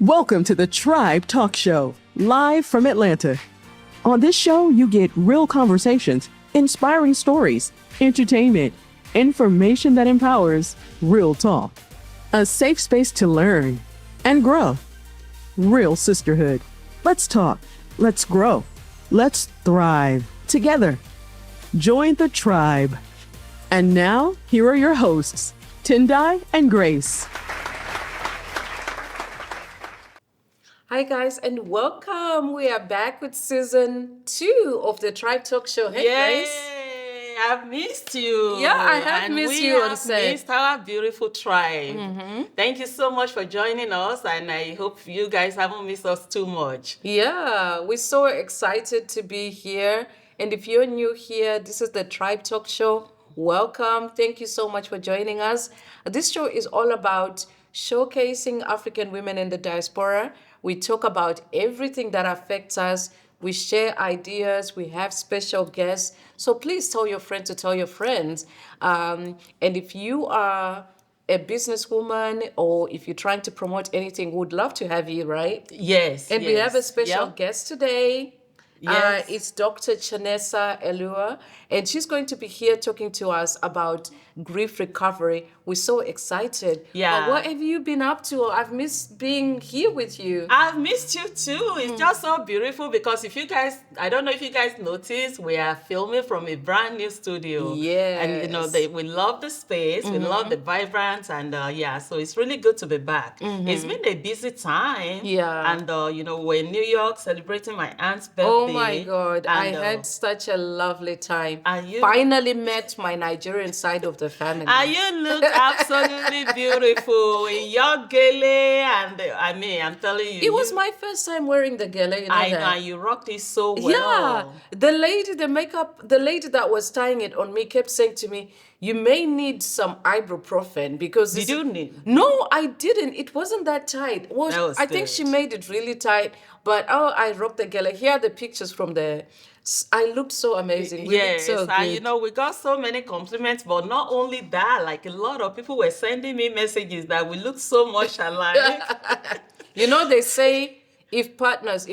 Welcome to the Tribe Talk Show, live from Atlanta. On this show, you get real conversations, inspiring stories, entertainment, information that empowers, real talk. A safe space to learn and grow. Real sisterhood. Let's talk. Let's grow. Let's thrive together. Join the tribe. And now, here are your hosts, Tendai and Grace. Hi guys, and welcome. We are back with season 2 of the Tribe Talk Show. Hey Grace. Yay! I've missed you. Yeah, I have missed you on set. We have missed our beautiful tribe. Thank you so much for joining us, and I hope you guys haven't missed us too much. Yeah, we're so excited to be here. And if you're new here, this is the Tribe Talk Show. Welcome. Thank you so much for joining us. This show is all about showcasing African women in the diaspora. We talk about everything that affects us. We share ideas. We have special guests. So please tell your friends to tell your friends. And if you are a businesswoman or if you're trying to promote anything, we'd love to have you, right? Yes. And we have a special guest today. Yes. It's Dr. Chinasa Elue, and she's going to be here talking to us about grief recovery. We're so excited. Yeah. What have you been up to? I've missed being here with you. I've missed you too. It's just so beautiful because if you guys, I don't know if you guys noticed, we are filming from a brand new studio. Yes. And you know, we love the space, we love the vibrance, and so it's really good to be back. It's been a busy time. Yeah. And you know, we're in New York celebrating my aunt's birthday. Oh my God, I And, had such a lovely time. and you- Finally met my Nigerian side of the family. And you look absolutely beautiful in your gele, and I'm telling you. It was my first time wearing the gele, you know I know, that? and you rocked it so well. Yeah, the lady that was tying it on me kept saying to me, "You may need some ibuprofen because Did you need? No, I didn't. It wasn't that tight. That was I think good. she made it really tight. But I rocked the gala. Here are the pictures from the. I looked so amazing. We looked Yes, so and good. you know, we got so many compliments, but not only that, like a lot of people were sending me messages that we look so much alike. You know, they say if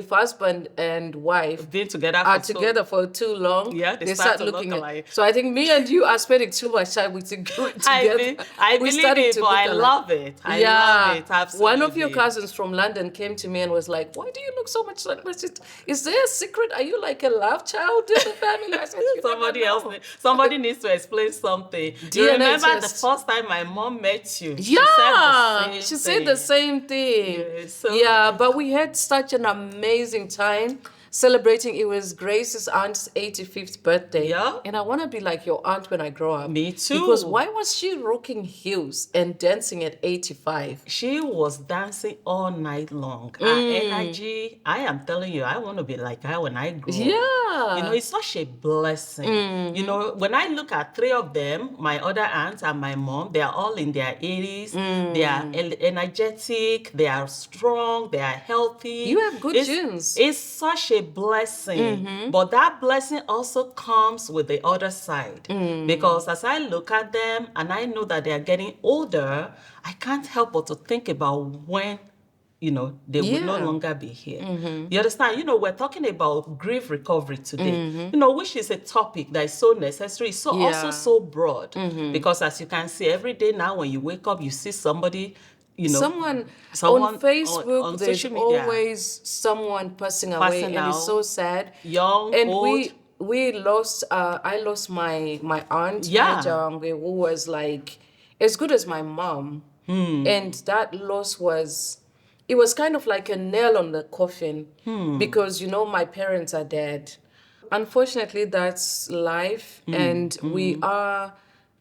husband and wife Being together are for so- together for too long, Yeah, they start to looking look at. alike. So I think me and you are spending too much time together. I We're believe starting it, to but look I alike. love it. I love it, absolutely. One of your cousins from London came to me and was like, "Why do you look so much like this? Is there a secret? Are you like a love child in the family?" I said, "You Somebody never else, know." somebody needs to explain something. Do you DNA remember test. the first time my mom met you? Yeah, She said the same thing. Yeah, so- Yeah, but we had such an amazing time celebrating. It was Grace's aunt's 85th birthday. Yeah. And I want to be like your aunt when I grow up. Me too. Because why was she rocking heels and dancing at 85? She was dancing all night long. Her energy, I am telling you, I want to be like her when I grow up. Yeah. You know, it's such a blessing. You know, when I look at 3 of them, my other aunts and my mom, they are all in their 80s. They are energetic, they are strong, they are healthy. You have good genes. It's such a blessing. But that blessing also comes with the other side. Because as I look at them and I know that they are getting older, I can't help but to think about when they will no Yeah. longer be here. You understand? You know, we're talking about grief recovery today, you know, which is a topic that is so necessary, so Yeah. also so broad. Because as you can see, every day now when you wake up, you see somebody, Someone someone on Facebook, on there's social media. always someone passing away, Passing and it's out. so sad. Young, And old. we lost. I lost my aunt, Yeah. Majangwe, who was like as good as my mom, and that loss was kind of like a nail on the coffin because my parents are dead. Unfortunately, that's life, and we are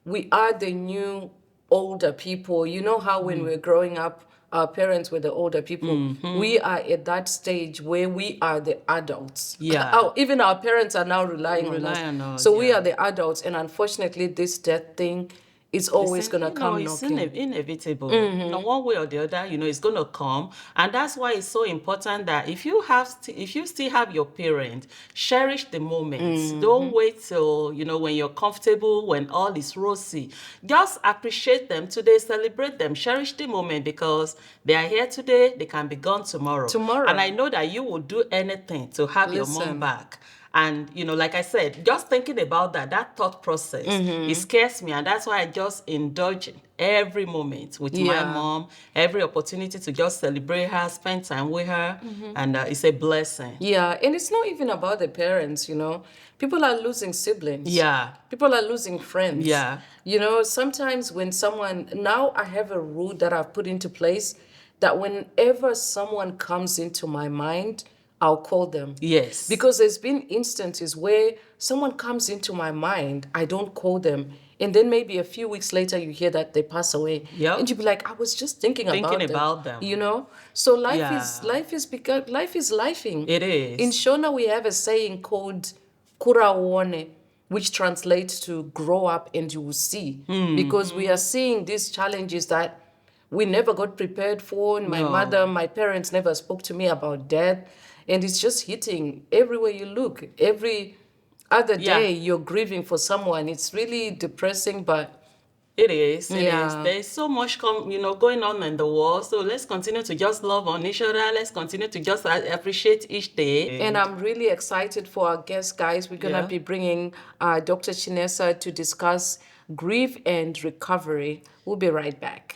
the new older people. You know how when we're growing up, our parents were the older people. We are at that stage where we are the adults. Yeah. Oh, even our parents are now relying on Rely us. on us, So we yeah. are the adults, and unfortunately, this death thing it's always going to You know, come it's knocking. inevitable. You know, one way or the other, you know, it's going to come. And that's why it's so important that if you still have your parent, cherish the moments. Don't wait till, you know, when you're comfortable, when all is rosy. Just appreciate them today, celebrate them, cherish the moment, because they are here today, they can be gone tomorrow. And I know that you will do anything to have your mom back. And, you know, like I said, just thinking about that thought process, it scares me. And that's why I just indulge every moment with my mom, every opportunity to just celebrate her, spend time with her. And it's a blessing. Yeah, and it's not even about the parents, you know. People are losing siblings. Yeah. People are losing friends. Yeah. You know, sometimes when now I have a rule that I've put into place that whenever someone comes into my mind, I'll call them. Yes. Because there's been instances where someone comes into my mind, I don't call them. And then maybe a few weeks later, you hear that they pass away. Yep. And you'd be like, I was just thinking about them. You know? So life is lifing. It is. In Shona, we have a saying called Kuraone, which translates to grow up and you will see. Because we are seeing these challenges that we never got prepared for. My parents never spoke to me about death. And it's just hitting everywhere you look. Every other day you're grieving for someone. It's really depressing, but it is. There's so much going on in the world. So let's continue to just love on each other. Let's continue to just appreciate each day. And I'm really excited for our guests, guys. We're going to be bringing Dr. Chinasa to discuss grief and recovery. We'll be right back.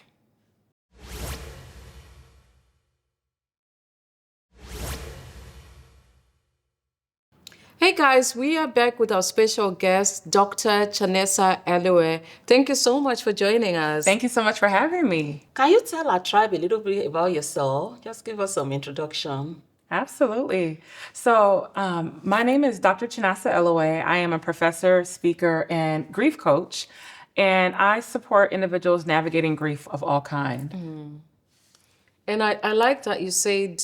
Hey guys, we are back with our special guest, Dr. Chinasa Elue. Thank you so much for joining us. Thank you so much for having me. Can you tell our tribe a little bit about yourself? Just give us some introduction. Absolutely. So my name is Dr. Chinasa Elue. I am a professor, speaker, and grief coach, and I support individuals navigating grief of all kinds. And I like that you said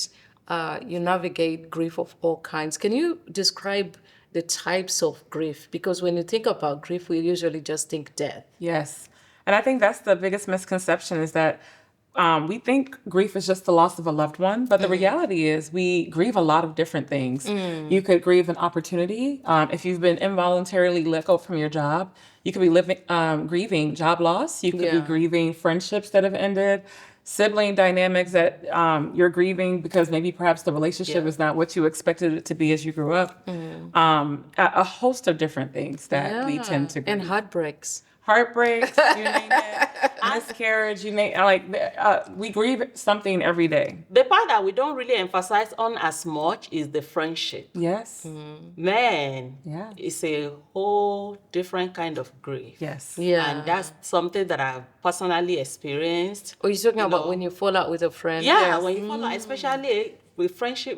you navigate grief of all kinds. Can you describe the types of grief? Because when you think about grief, we usually just think death. Yes. And I think that's the biggest misconception is that we think grief is just the loss of a loved one, but the reality is we grieve a lot of different things. You could grieve an opportunity. If you've been involuntarily let go from your job, you could be grieving job loss. You could be grieving friendships that have ended, sibling dynamics that you're grieving because maybe perhaps the relationship is not what you expected it to be as you grew up. A host of different things that we tend to grieve. And heartbreaks. Heartbreaks, you name it, miscarriage, you name we grieve something every day. The part that we don't really emphasize on as much is the friendship. Yes. Man, Yeah. it's a whole different kind of grief. Yes. Yeah. And that's something that I've personally experienced. Or you're talking about when you fall out with a friend. Yeah, when you fall out, especially with friendship,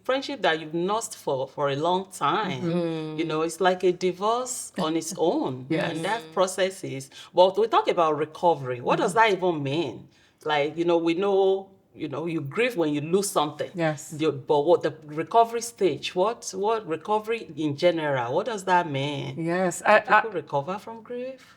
friendship that you've lost for a long time. You know, it's like a divorce on its own. Yes. And that process is, but we talk about recovery. What does that even mean? Like, we know, you grieve when you lose something. Yes. But what the recovery stage, what recovery in general, what does that mean? Yes. People recover from grief?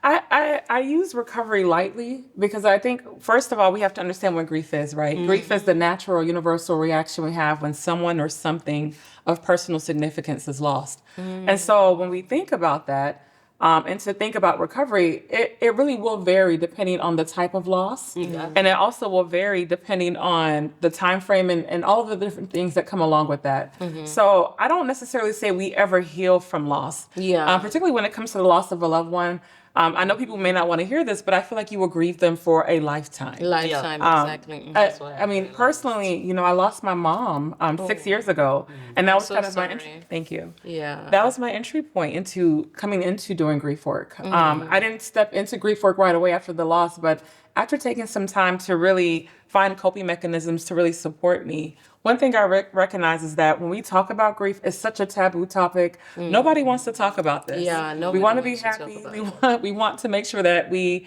I use recovery lightly because I think, first of all, we have to understand what grief is, right? Grief is the natural, universal reaction we have when someone or something of personal significance is lost. And so when we think about that, and to think about recovery, it really will vary depending on the type of loss. And it also will vary depending on the time frame and all of the different things that come along with that. So I don't necessarily say we ever heal from loss. Particularly when it comes to the loss of a loved one. I know people may not want to hear this, but I feel like you will grieve them for a lifetime. Exactly. I mean, personally, I lost my mom 6 years ago, and that was so kind of sorry. my entry. Thank you. Yeah. That was my entry point into coming into doing grief work. I didn't step into grief work right away after the loss, but after taking some time to really find coping mechanisms to really support me, one thing I recognize is that when we talk about grief, it's such a taboo topic. Nobody wants to talk about this. Yeah, nobody we want to be wants to talk happy. about We want to make sure that we,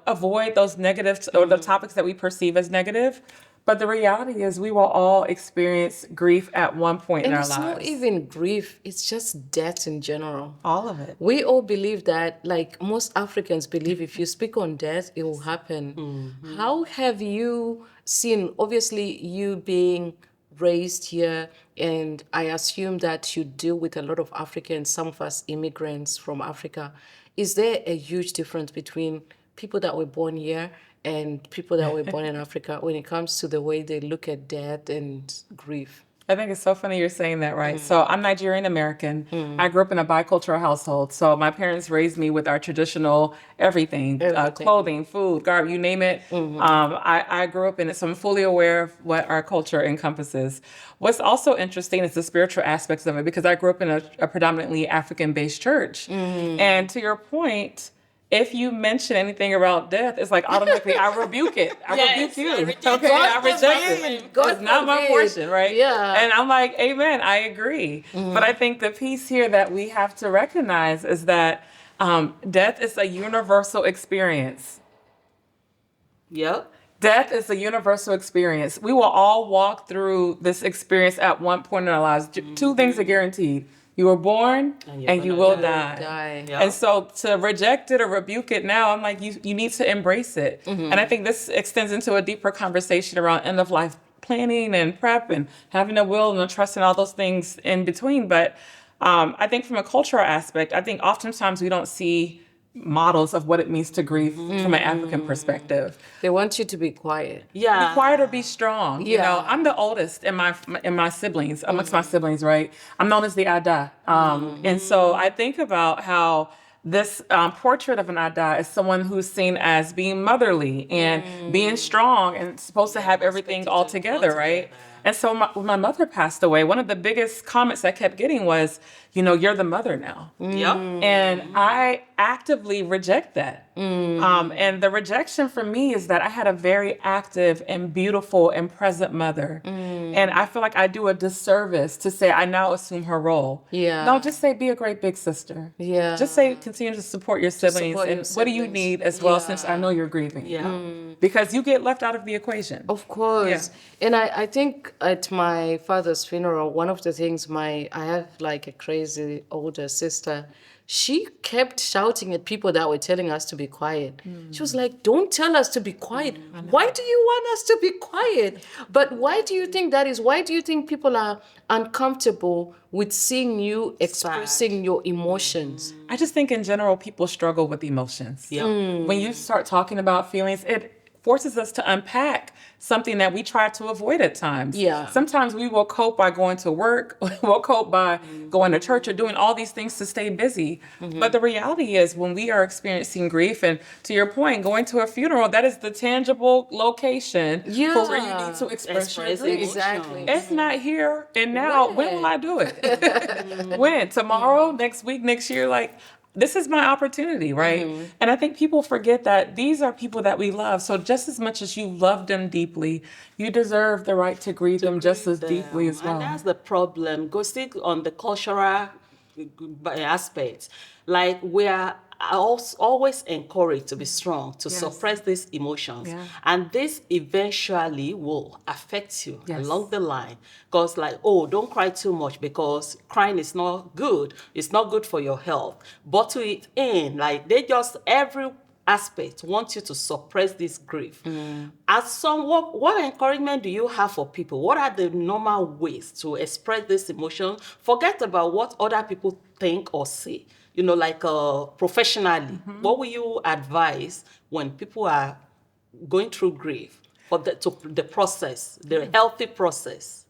avoid those negatives or the topics that we perceive as negative. But the reality is we will all experience grief at one point in And our it's not lives. even grief, it's just death in general. All of it. We all believe that, like most Africans believe, if you speak on death, it will happen. How have you seen, obviously, you being raised here, and I assume that you deal with a lot of Africans, some of us immigrants from Africa. Is there a huge difference between people that were born here and people that were born in Africa when it comes to the way they look at death and grief? I think it's so funny you're saying that, right? So I'm Nigerian American. I grew up in a bicultural household. So my parents raised me with our traditional everything, clothing, food, garb, you name it. I grew up in it, so I'm fully aware of what our culture encompasses. What's also interesting is the spiritual aspects of it, because I grew up in a predominantly African-based church. And to your point, if you mention anything about death, it's like automatically I rebuke it. I rebuke you. I reject it. It's not my portion, right? Yeah. And I'm like, amen, I agree. But I think the piece here that we have to recognize is that death is a universal experience. Yep. Death is a universal experience. We will all walk through this experience at one point in our lives. Two things are guaranteed. You were born and you will die. Yeah. And so to reject it or rebuke it now, I'm like, you need to embrace it. And I think this extends into a deeper conversation around end of life planning and prep and having a will and a trust and all those things in between. But I think from a cultural aspect, I think oftentimes we don't see models of what it means to grieve from an African perspective. They want you to be quiet. Yeah. Be quiet or be strong. You know, I'm the oldest in my siblings, amongst my siblings, right? I'm known as the Ada. And so I think about how this portrait of an Ada is someone who's seen as being motherly and being strong and supposed to have everything all together, right? And so when my mother passed away, one of the biggest comments I kept getting was, you know, you're the mother now. Yep. And I actively reject that. And the rejection for me is that I had a very active and beautiful and present mother. And I feel like I do a disservice to say I now assume her role. Yeah. No, just say be a great big sister. Yeah. Just say continue to support your siblings. support And your what do you siblings. need as well, since I know you're grieving? Yeah. Because you get left out of the equation. Of course. And I think at my father's funeral, one of the things I have like a crazy older sister, she kept shouting at people that were telling us to be quiet. She was like, don't tell us to be quiet. Why do you want us to be quiet? But why do you think that is? Why do you think people are uncomfortable with seeing you expressing your emotions? I just think in general, people struggle with emotions. Yeah. When you start talking about feelings, it forces us to unpack something that we try to avoid at times. Yeah. Sometimes we will cope by going to work, we'll cope by going to church or doing all these things to stay busy. But the reality is when we are experiencing grief, and to your point, going to a funeral, that is the tangible location for where you need to express your Express grief. Exactly. If not here and now, when will I do it? When? Tomorrow? Next week? Next year? Like, this is my opportunity, right? And I think people forget that these are people that we love. So just as much as you love them deeply, you deserve the right to grieve them just as deeply as well. And that's the problem. Go stick on the cultural aspect. Like we are always encouraged to be strong, to suppress these emotions. Yeah. And this eventually will affect you Yes. along the line. Because like, oh, don't cry too much because crying is not good. It's not good for your health. Bottle it in. Like they just, every aspect want you to suppress this grief. As some, what encouragement do you have for people? What are the normal ways to express this emotion? Forget about what other people think or say. You know, like professionally, what will you advise when people are going through grief for the process, the healthy process?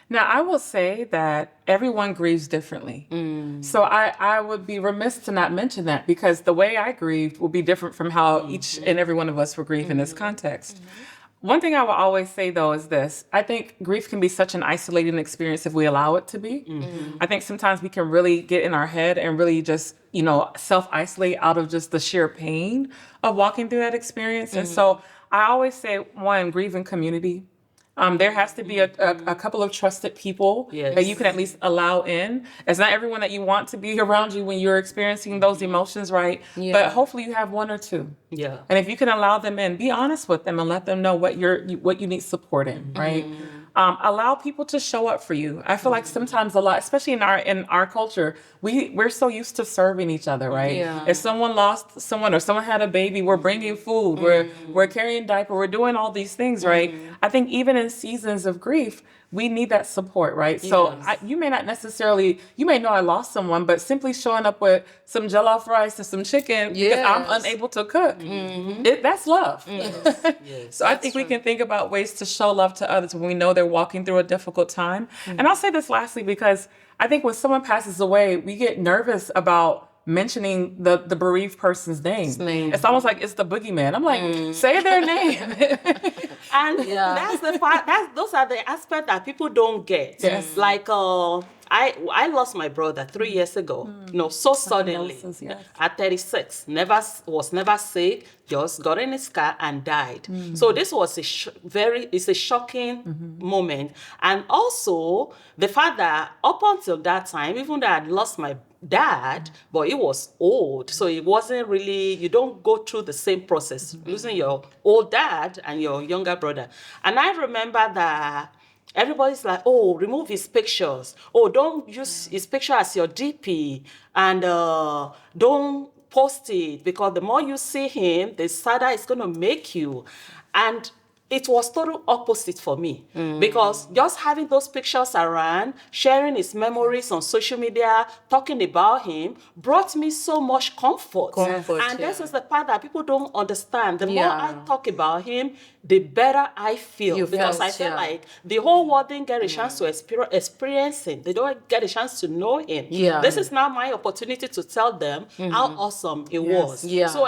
Now, I will say that everyone grieves differently. So I would be remiss to not mention that, because the way I grieved will be different from how each and every one of us will grieve in this context. One thing I will always say, though, is this. I think grief can be such an isolating experience if we allow it to be. I think sometimes we can really get in our head and really just, you know, self-isolate out of just the sheer pain of walking through that experience. And so I always say, one, grieve in community. There has to be a couple of trusted people that you can at least allow in. It's not everyone that you want to be around you when you're experiencing those emotions, right? Yeah. But hopefully you have one or two. Yeah. And if you can allow them in, be honest with them and let them know what you need support in, right? Allow people to show up for you. I feel like sometimes a lot, especially in our culture, we're so used to serving each other, right? Yeah. If someone lost someone or someone had a baby, we're bringing food, we're carrying diaper, we're doing all these things, right? I think even in seasons of grief, we need that support, right? So you may not necessarily, you may know I lost someone, but simply showing up with some jollof rice and some chicken because I'm unable to cook, that's love. So I think we can think about ways to show love to others when we know they're walking through a difficult time. And I'll say this lastly, because I think when someone passes away, we get nervous about mentioning the bereaved person's name. It's almost like it's the boogeyman. I'm like, say their name. And that's the part. Those are the aspects that people don't get. Yes. Like I lost my brother 3 years ago. So suddenly Condolences, yes. at 36. Was never sick. Just got in his car and died. So this was it's a shocking moment. And also the fact that up until that time, even though I had lost my dad, but he was old, so it wasn't really, you don't go through the same process, losing your old dad and your younger brother. And I remember that everybody's like, oh, remove his pictures. Oh, don't use his picture as your DP. And don't post it, because the more you see him, the sadder it's going to make you. And it was total opposite for me, because just having those pictures around, sharing his memories on social media, talking about him, brought me so much comfort. And this is the part that people don't understand. The more I talk about him, the better I feel, because I feel like the whole world didn't get a chance to experience him. They don't get a chance to know him. This is now my opportunity to tell them how awesome it was. So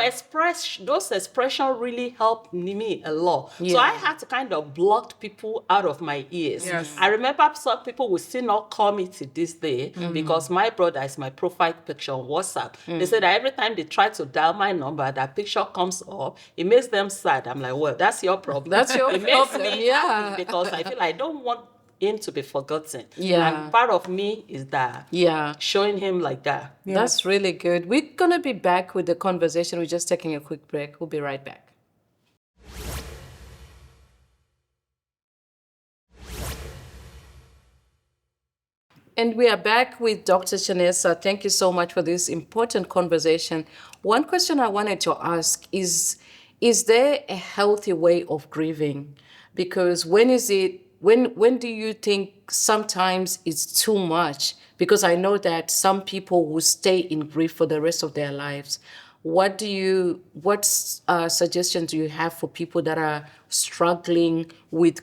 those expressions really helped me a lot. So I had to kind of block people out of my ears. I remember some people will still not call me to this day, because my brother is my profile picture on WhatsApp. They said that every time they try to dial my number, that picture comes up, it makes them sad. I'm like, well, that's your problem. That's your it makes problem, me happy, because I feel like I don't want him to be forgotten. And part of me is that showing him like that. That's really good. We're going to be back with the conversation. We're just taking a quick break. We'll be right back. And we are back with Dr. Chinasa. Thank you so much for this important conversation. One question I wanted to ask is there a healthy way of grieving? Because when do you think sometimes it's too much? Because I know that some people will stay in grief for the rest of their lives. What suggestions do you have for people that are struggling with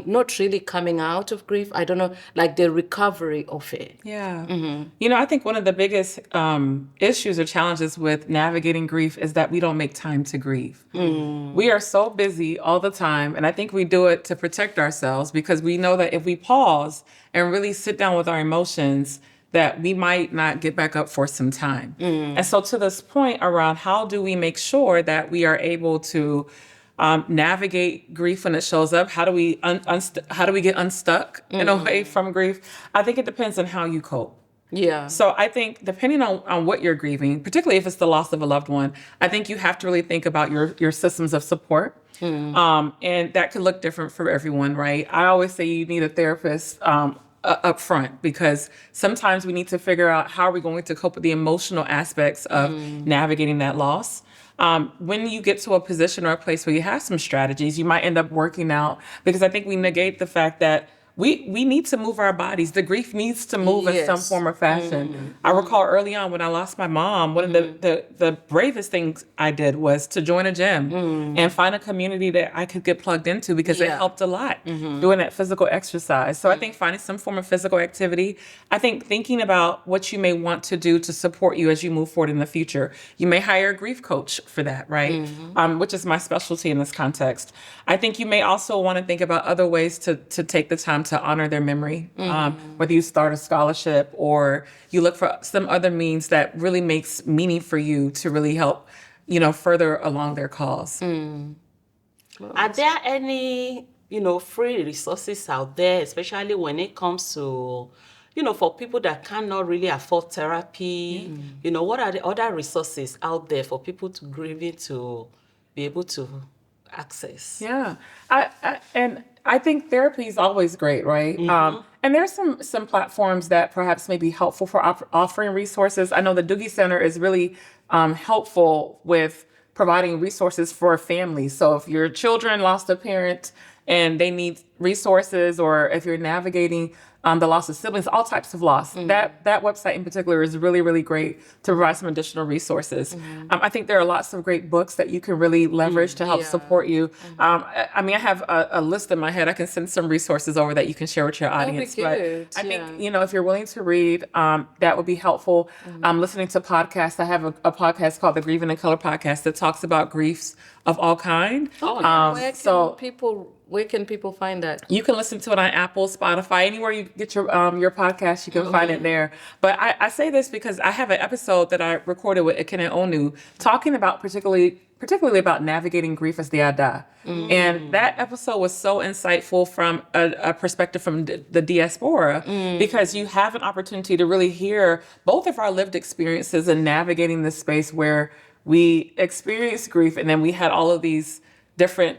not really coming out of grief? I don't know, like the recovery of it. I think one of the biggest issues or challenges with navigating grief is that we don't make time to grieve. We are so busy all the time, and I think we do it to protect ourselves, because we know that if we pause and really sit down with our emotions, that we might not get back up for some time. And so to this point around how do we make sure that we are able to navigate grief when it shows up? How do we get unstuck in a way from grief? I think it depends on how you cope. So I think depending on what you're grieving, particularly if it's the loss of a loved one, I think you have to really think about your systems of support. And that could look different for everyone, right? I always say you need a therapist up front, because sometimes we need to figure out how are we going to cope with the emotional aspects of navigating that loss. When you get to a position or a place where you have some strategies, you might end up working out, because I think we negate the fact that we need to move our bodies. The grief needs to move in some form or fashion. I recall early on when I lost my mom, one of the bravest things I did was to join a gym and find a community that I could get plugged into, because it helped a lot doing that physical exercise. So I think finding some form of physical activity. I think thinking about what you may want to do to support you as you move forward in the future. You may hire a grief coach for that, right? Which is my specialty in this context. I think you may also want to think about other ways to take the time to honor their memory, whether you start a scholarship or you look for some other means that really makes meaning for you to really help, further along their cause. Are there any, free resources out there, especially when it comes to, for people that cannot really afford therapy. What are the other resources out there for people to grieving to be able to access? Yeah, I think therapy is always great, right? And there's some platforms that perhaps may be helpful for offering resources. I know the Doogie Center is really helpful with providing resources for families. So if your children lost a parent and they need resources, or if you're navigating the loss of siblings, all types of loss. That website in particular is really, really great to provide some additional resources. I think there are lots of great books that you can really leverage to help support you. I mean, I have a list in my head. I can send some resources over that you can share with your audience. good, But I think, if you're willing to read, that would be helpful. Listening to podcasts. I have a podcast called the Grieving in Color podcast that talks about griefs of all kind. Where can people find that? You can listen to it on Apple, Spotify, anywhere you get your podcast, you can find it there. But I say this because I have an episode that I recorded with Ekene Onu talking about particularly about navigating grief as the Ada. And that episode was so insightful from a perspective from the diaspora, because you have an opportunity to really hear both of our lived experiences in navigating this space where we experienced grief, and then we had all of these different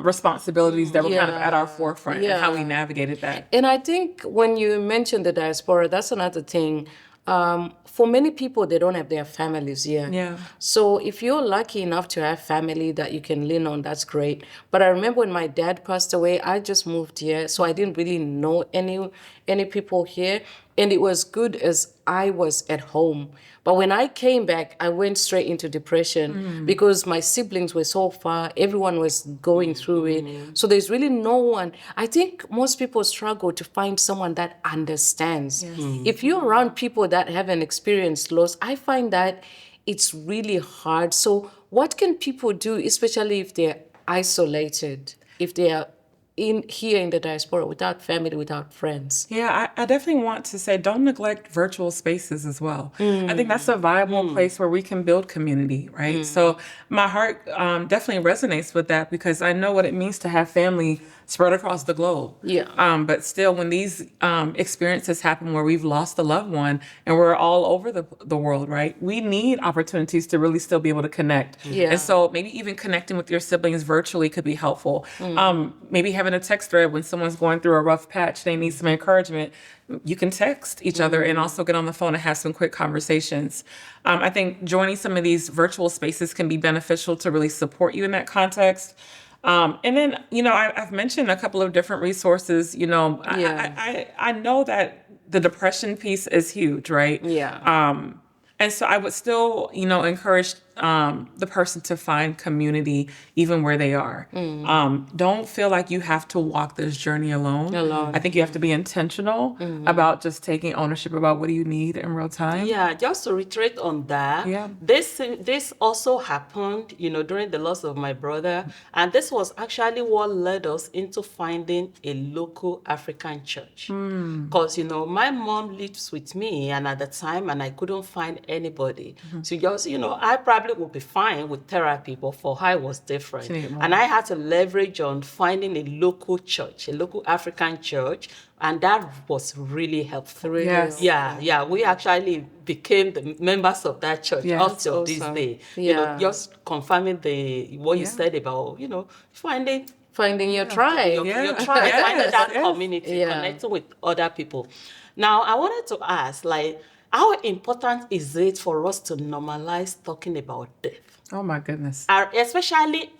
responsibilities that were kind of at our forefront, and how we navigated that. And I think when you mentioned the diaspora, that's another thing. For many people, they don't have their families here. Yeah. So if you're lucky enough to have family that you can lean on, that's great. But I remember when my dad passed away, I just moved here, so I didn't really know any people here. And it was good as I was at home. But when I came back, I went straight into depression because my siblings were so far. Everyone was going through it. So there's really no one. I think most people struggle to find someone that understands. If you're around people that haven't experienced loss, I find that it's really hard. So what can people do, especially if they're isolated, if they are here in the diaspora, without family, without friends? Yeah, I definitely want to say don't neglect virtual spaces as well. I think that's a viable place where we can build community, right? So my heart definitely resonates with that, because I know what it means to have family spread across the globe. But still, when these experiences happen where we've lost a loved one and we're all over the world, right? We need opportunities to really still be able to connect. And so maybe even connecting with your siblings virtually could be helpful. Maybe having a text thread when someone's going through a rough patch, they need some encouragement. You can text each other and also get on the phone and have some quick conversations. I think joining some of these virtual spaces can be beneficial to really support you in that context. And then, I've mentioned a couple of different resources. I know that the depression piece is huge, right? And so I would still, encourage the person to find community even where they are. Don't feel like you have to walk this journey alone. I think you have to be intentional about just taking ownership about what do you need in real time. Yeah, just to reiterate on that. This also happened, during the loss of my brother. And this was actually what led us into finding a local African church. Because, my mom lives with me, and at the time, and I couldn't find anybody. So just, I probably would be fine with therapy, but for her it was different. And I had to leverage on finding a local church, a local African church, and that was really helpful. Yeah, we actually became the members of that church up to this day. Just confirming what you said about, Finding your tribe. Your tribe, finding that community, connecting with other people. Now, I wanted to ask, how important is it for us to normalize talking about death? Oh my goodness. Especially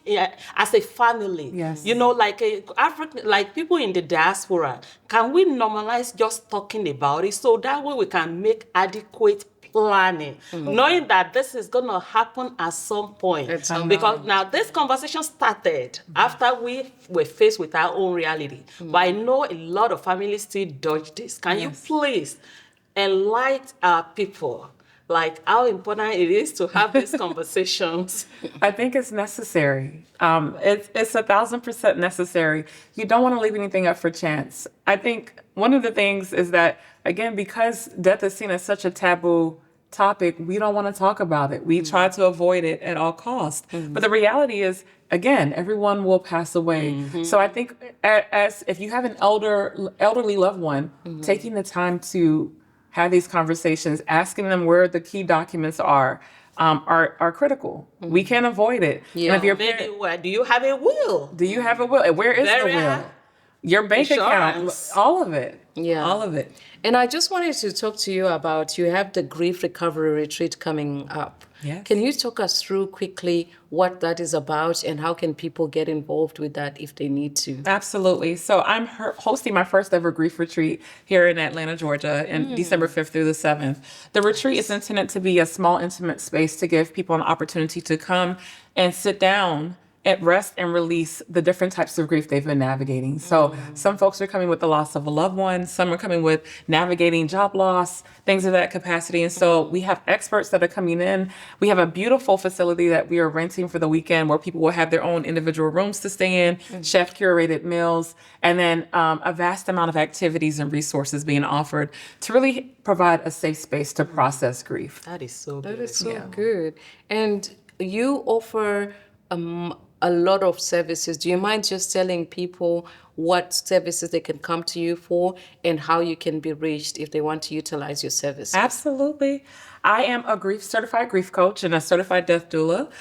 as a family. Yes. Like people in the diaspora, can we normalize just talking about it so that way we can make adequate planning, knowing that this is going to happen at some point? Because now this conversation started after we were faced with our own reality. But I know a lot of families still dodge this. Can you please enlighten our people, how important it is to have these conversations? I think it's necessary. It's 1,000% necessary. You don't want to leave anything up for chance. I think one of the things is that, again, because death is seen as such a taboo topic, we don't want to talk about it. We try to avoid it at all costs. But the reality is, again, everyone will pass away. So I think as if you have an elderly loved one, taking the time to have these conversations, asking them where the key documents are critical. We can't avoid it. Yeah. And if your Maybe, do you have a will? do you have a will? Where is Very the will? high. Your bank account, Insurance. all of it. Yeah. All of it. And I just wanted to talk to you about, you have the grief recovery retreat coming up. Yes. Can you talk us through quickly what that is about and how can people get involved with that if they need to? Absolutely. So I'm hosting my first ever grief retreat here in Atlanta, Georgia, in December 5th through the 7th. The retreat is intended to be a small, intimate space to give people an opportunity to come and sit down at rest and release the different types of grief they've been navigating. So some folks are coming with the loss of a loved one. Some are coming with navigating job loss, things of that capacity. And so we have experts that are coming in. We have a beautiful facility that we are renting for the weekend where people will have their own individual rooms to stay in, chef curated meals, and then a vast amount of activities and resources being offered to really provide a safe space to process grief. That is so good. That is so good. And you offer a lot of services. Do you mind just telling people what services they can come to you for and how you can be reached if they want to utilize your services? Absolutely. I am a certified grief coach and a certified death doula.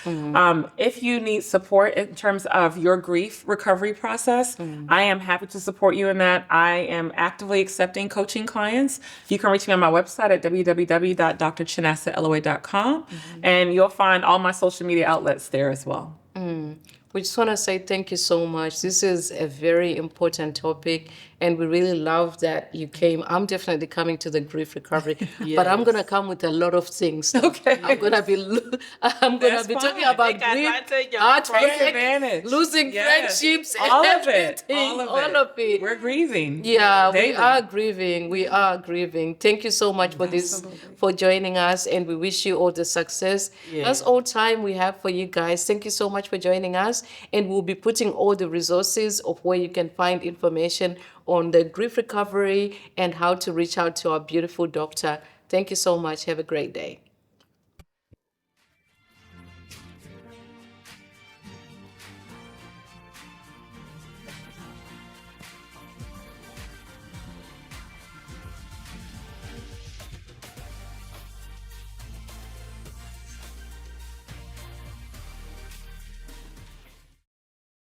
If you need support in terms of your grief recovery process, I am happy to support you in that. I am actively accepting coaching clients. You can reach me on my website at www.drchinasaelue.com, and you'll find all my social media outlets there as well. We just want to say thank you so much. This is a very important topic, and we really love that you came. I'm definitely coming to the grief recovery, but I'm gonna come with a lot of things. Okay. I'm gonna be talking about Take grief, advantage of heartbreak, advantage. losing Yes. friendships, and All of it. everything. All of it. We're grieving. Yeah, daily. we are grieving. We are grieving. Thank you so much for this, for joining us, and we wish you all the success. That's all time we have for you guys. Thank you so much for joining us, and we'll be putting all the resources of where you can find information on the grief recovery and how to reach out to our beautiful doctor. Thank you so much. Have a great day.